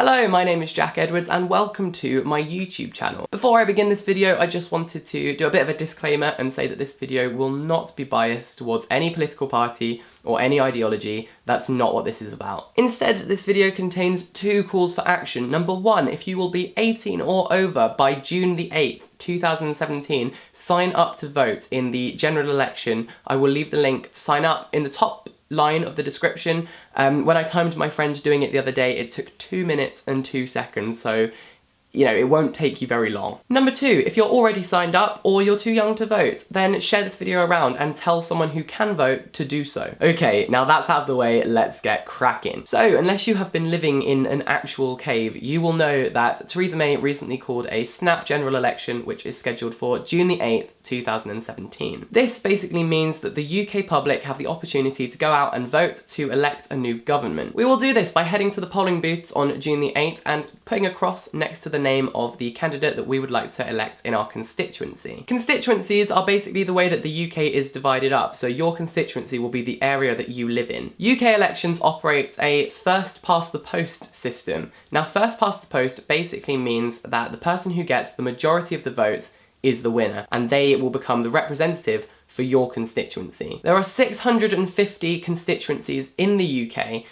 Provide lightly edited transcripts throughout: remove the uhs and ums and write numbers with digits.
Hello, my name is Jack Edwards and welcome to my YouTube channel. Before I begin this video, I just wanted to do a bit of a disclaimer and say that this video will not be biased towards any political party or any ideology. That's not what this is about. Instead, this video contains two calls for action. Number one, if you will be 18 or over by June the 8th, 2017, sign up to vote in the general election. I will leave the link to sign up in the top line of the description. When I timed my friend doing it the other day, it took 2 minutes and 2 seconds, so you know, it won't take you very long. Number two, if you're already signed up or you're too young to vote, then share this video around and tell someone who can vote to do so. Okay, now that's out of the way, let's get cracking. So, unless you have been living in an actual cave, you will know that Theresa May recently called a snap general election, which is scheduled for June the 8th, 2017. This basically means that the UK public have the opportunity to go out and vote to elect a new government. We will do this by heading to the polling booths on June the 8th and putting a cross next to the name of the candidate that we would like to elect in our constituency. Constituencies are basically the way that the UK is divided up, so your constituency will be the area that you live in. UK elections operate a first past the post system. Now, first past the post basically means that the person who gets the majority of the votes is the winner, and they will become the representative for your constituency. There are 650 constituencies in the UK,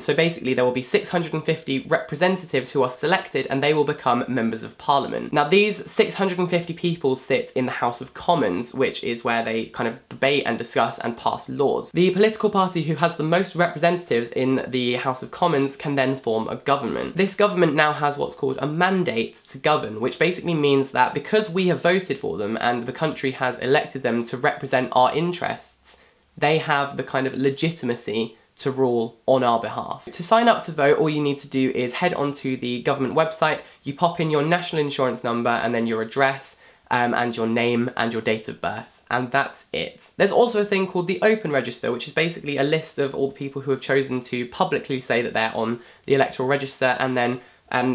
so basically there will be 650 representatives who are selected and they will become members of parliament. Now these 650 people sit in the House of Commons, which is where they kind of debate and discuss and pass laws. The political party who has the most representatives in the House of Commons can then form a government. This government now has what's called a mandate to govern, which basically means that because we have voted for them and the country has elected them to represent our interests, they have the kind of legitimacy to rule on our behalf. To sign up to vote, all you need to do is head onto the government website, you pop in your national insurance number and then your address and your name and your date of birth. And that's it. There's also a thing called the Open Register, which is basically a list of all the people who have chosen to publicly say that they're on the electoral register, and then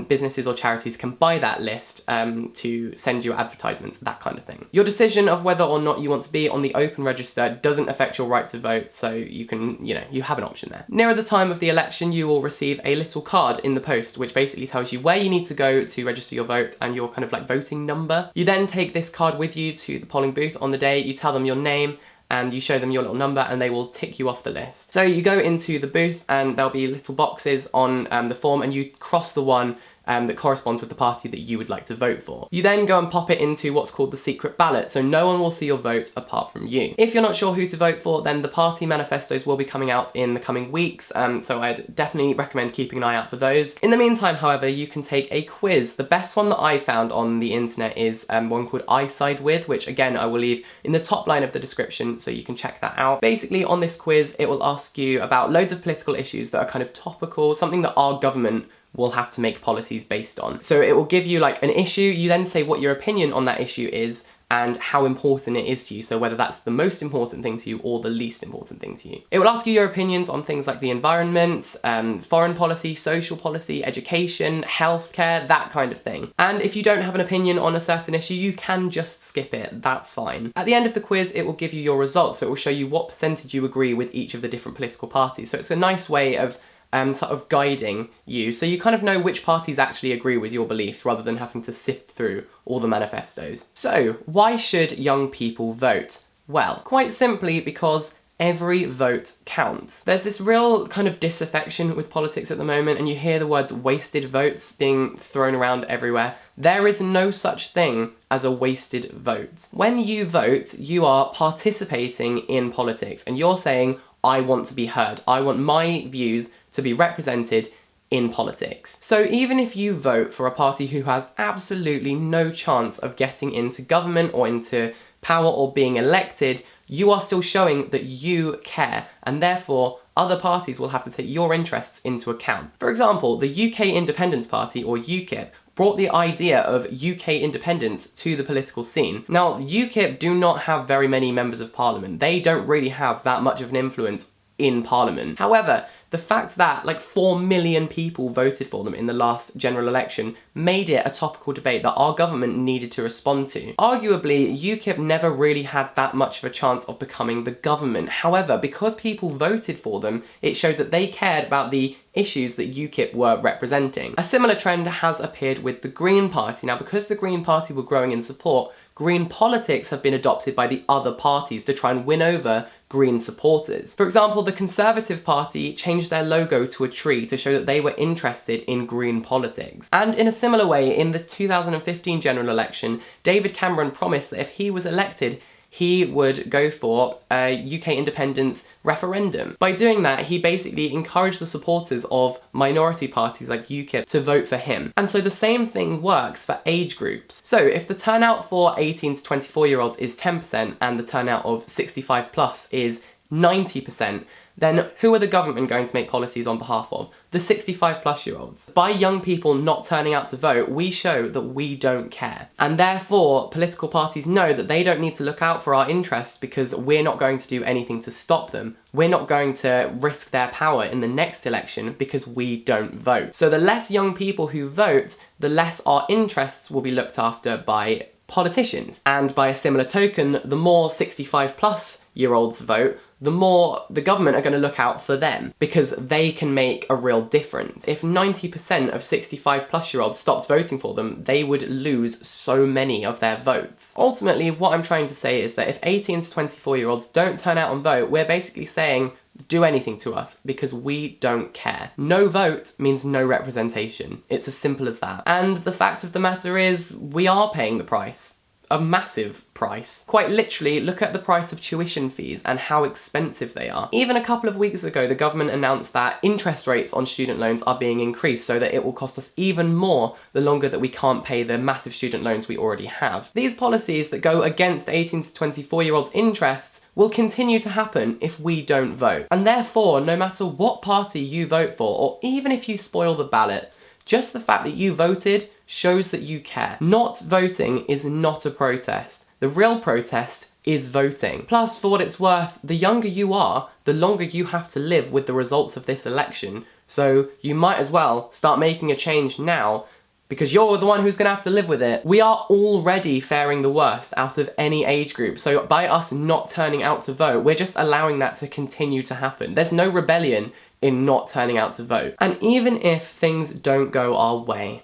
businesses or charities can buy that list to send you advertisements, that kind of thing. Your decision of whether or not you want to be on the Open Register doesn't affect your right to vote, so you can, you have an option there. Nearer the time of the election, you will receive a little card in the post, which basically tells you where you need to go to register your vote and your kind of like voting number. You then take this card with you to the polling booth on the day, you tell them your name, and you show them your little number and they will tick you off the list. So you go into the booth and there'll be little boxes on the form, and you cross the one that corresponds with the party that you would like to vote for. You then go and pop it into what's called the secret ballot, so no one will see your vote apart from you. If you're not sure who to vote for, then the party manifestos will be coming out in the coming weeks, so I'd definitely recommend keeping an eye out for those. In the meantime, however, you can take a quiz. The best one that I found on the internet is one called I Side With, which again I will leave in the top line of the description so you can check that out. Basically on this quiz it will ask you about loads of political issues that are kind of topical, something that our government will have to make policies based on. So it will give you like an issue, you then say what your opinion on that issue is and how important it is to you, so whether that's the most important thing to you or the least important thing to you. It will ask you your opinions on things like the environment, foreign policy, social policy, education, healthcare, that kind of thing. And if you don't have an opinion on a certain issue, you can just skip it, that's fine. At the end of the quiz, it will give you your results, so it will show you what percentage you agree with each of the different political parties. So it's a nice way of sort of guiding you, so you kind of know which parties actually agree with your beliefs rather than having to sift through all the manifestos. So, why should young people vote? Well, quite simply because every vote counts. There's this real kind of disaffection with politics at the moment, and you hear the words wasted votes being thrown around everywhere. There is no such thing as a wasted vote. When you vote, you are participating in politics, and you're saying, I want to be heard. I want my views to be represented in politics. So even if you vote for a party who has absolutely no chance of getting into government or into power or being elected, you are still showing that you care, and therefore other parties will have to take your interests into account. For example, the UK Independence Party, or UKIP, brought the idea of UK independence to the political scene. Now, UKIP do not have very many members of parliament. They don't really have that much of an influence in parliament. However, The fact that like 4 million people voted for them in the last general election made it a topical debate that our government needed to respond to. Arguably, UKIP never really had that much of a chance of becoming the government. However, because people voted for them, it showed that they cared about the issues that UKIP were representing. A similar trend has appeared with the Green Party. Now, because the Green Party were growing in support, Green politics have been adopted by the other parties to try and win over Green supporters. For example, the Conservative Party changed their logo to a tree to show that they were interested in green politics. And in a similar way, in the 2015 general election, David Cameron promised that if he was elected, he would go for a UK independence referendum. By doing that, he basically encouraged the supporters of minority parties like UKIP to vote for him. And so the same thing works for age groups. So if the turnout for 18 to 24-year-olds is 10% and the turnout of 65 plus is 90%, then who are the government going to make policies on behalf of? The 65 plus year olds. By young people not turning out to vote, we show that we don't care. And therefore, political parties know that they don't need to look out for our interests because we're not going to do anything to stop them. We're not going to risk their power in the next election because we don't vote. So the less young people who vote, the less our interests will be looked after by politicians. And by a similar token, the more 65 plus year olds vote, the more the government are going to look out for them because they can make a real difference. If 90% of 65 plus year olds stopped voting for them, they would lose so many of their votes. Ultimately, what I'm trying to say is that if 18 to 24 year olds don't turn out and vote, we're basically saying, do anything to us because we don't care. No vote means no representation. It's as simple as that. And the fact of the matter is, we are paying the price. A massive price. Quite literally, look at the price of tuition fees and how expensive they are. Even a couple of weeks ago, the government announced that interest rates on student loans are being increased so that it will cost us even more the longer that we can't pay the massive student loans we already have. These policies that go against 18 to 24-year-olds' interests will continue to happen if we don't vote. And therefore, no matter what party you vote for, or even if you spoil the ballot, just the fact that you voted shows that you care. Not voting is not a protest. The real protest is voting. Plus, for what it's worth, the younger you are, the longer you have to live with the results of this election. So you might as well start making a change now because you're the one who's going to have to live with it. We are already faring the worst out of any age group. So by us not turning out to vote, we're just allowing that to continue to happen. There's no rebellion in not turning out to vote. And even if things don't go our way,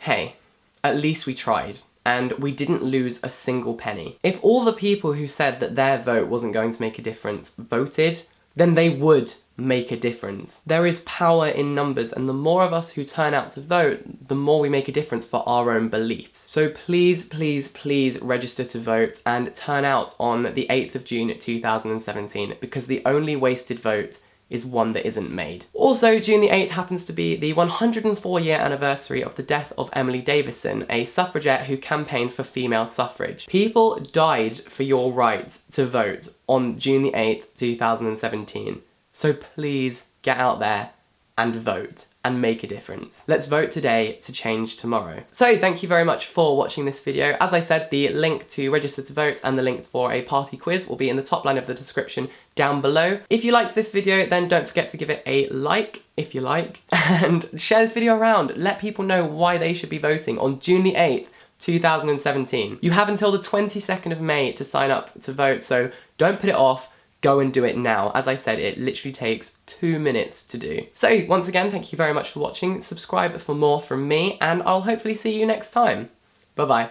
hey, at least we tried, and we didn't lose a single penny. If all the people who said that their vote wasn't going to make a difference voted, then they would make a difference. There is power in numbers, and the more of us who turn out to vote, the more we make a difference for our own beliefs. So please, please, please register to vote and turn out on the 8th of June 2017, because the only wasted vote is one that isn't made. Also, June the 8th happens to be the 104-year anniversary of the death of Emily Davison, a suffragette who campaigned for female suffrage. People died for your right to vote on June the 8th, 2017. So please get out there and vote and make a difference. Let's vote today to change tomorrow. So thank you very much for watching this video. As I said, the link to register to vote and the link for a party quiz will be in the top line of the description down below. If you liked this video, then don't forget to give it a like, if you like, and share this video around. Let people know why they should be voting on June the 8th, 2017. You have until the 22nd of May to sign up to vote, so don't put it off. Go and do it now. As I said, it literally takes 2 minutes to do. So once again, thank you very much for watching. Subscribe for more from me, and I'll hopefully see you next time. Bye-bye.